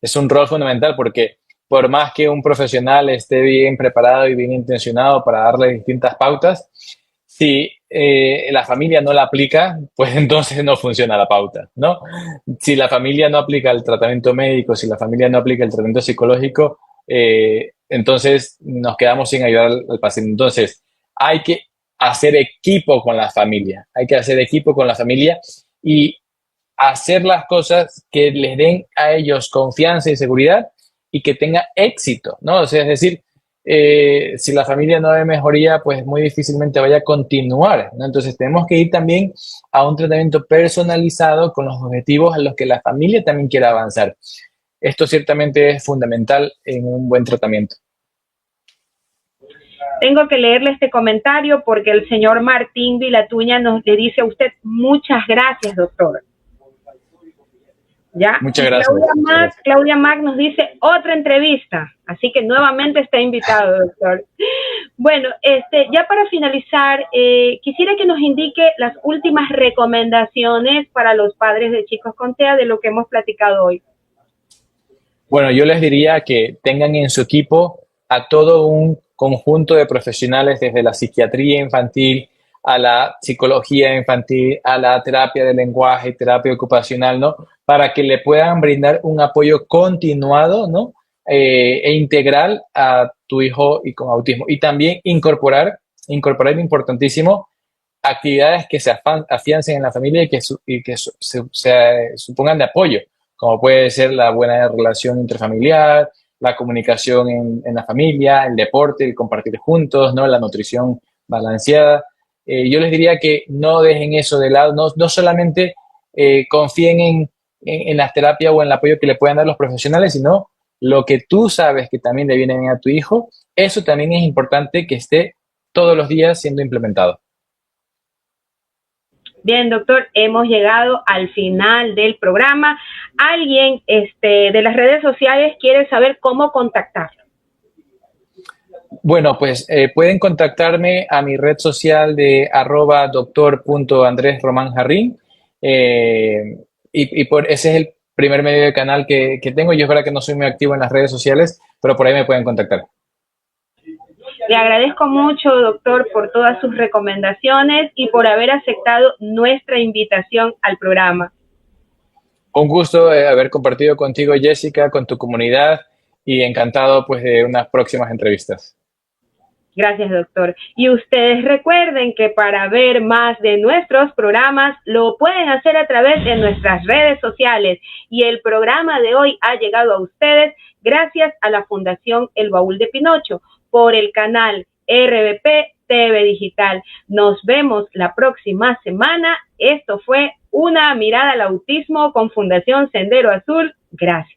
Es un rol fundamental porque por más que un profesional esté bien preparado y bien intencionado para darle distintas pautas, si la familia no la aplica, pues entonces no funciona la pauta, ¿no? Si la familia no aplica el tratamiento médico, si la familia no aplica el tratamiento psicológico, entonces nos quedamos sin ayudar al paciente. Entonces, hay que hacer equipo con la familia, y hacer las cosas que les den a ellos confianza y seguridad y que tenga éxito, ¿no? O sea, es decir, si la familia no ve mejoría, pues muy difícilmente vaya a continuar, ¿no? Entonces tenemos que ir también a un tratamiento personalizado con los objetivos a los que la familia también quiera avanzar. Esto ciertamente es fundamental en un buen tratamiento. Tengo que leerle este comentario porque el señor Martín Vilatuña le dice a usted muchas gracias, doctor. ¿Ya? Muchas gracias. Claudia Mac nos dice otra entrevista, así que nuevamente está invitado, doctor. Bueno, ya para finalizar, quisiera que nos indique las últimas recomendaciones para los padres de chicos con TEA de lo que hemos platicado hoy. Bueno, yo les diría que tengan en su equipo a todo un conjunto de profesionales, desde la psiquiatría infantil a la psicología infantil, a la terapia de lenguaje, terapia ocupacional, ¿no? Para que le puedan brindar un apoyo continuado, ¿no? E integral a tu hijo y con autismo. Y también incorporar importantísimo, actividades que se afiancen en la familia y que se supongan de apoyo, como puede ser la buena relación intrafamiliar, la comunicación en la familia, el deporte, el compartir juntos, ¿no? La nutrición balanceada. Yo les diría que no dejen eso de lado, no solamente confíen en las terapias o en el apoyo que le puedan dar los profesionales, sino lo que tú sabes que también le viene bien a tu hijo, eso también es importante que esté todos los días siendo implementado. Bien, doctor, hemos llegado al final del programa. ¿Alguien de las redes sociales quiere saber cómo contactarlo? Bueno, pues pueden contactarme a mi red social de @doctor.andresromanjarrin y ese es el primer medio de canal que tengo. Yo es verdad que no soy muy activo en las redes sociales, pero por ahí me pueden contactar. Le agradezco mucho, doctor, por todas sus recomendaciones y por haber aceptado nuestra invitación al programa. Un gusto haber compartido contigo, Jessica, con tu comunidad y encantado pues de unas próximas entrevistas. Gracias, doctor. Y ustedes recuerden que para ver más de nuestros programas lo pueden hacer a través de nuestras redes sociales. Y el programa de hoy ha llegado a ustedes gracias a la Fundación El Baúl de Pinocho por el canal RBP TV Digital. Nos vemos la próxima semana. Esto fue Una Mirada al Autismo con Fundación Sendero Azul. Gracias.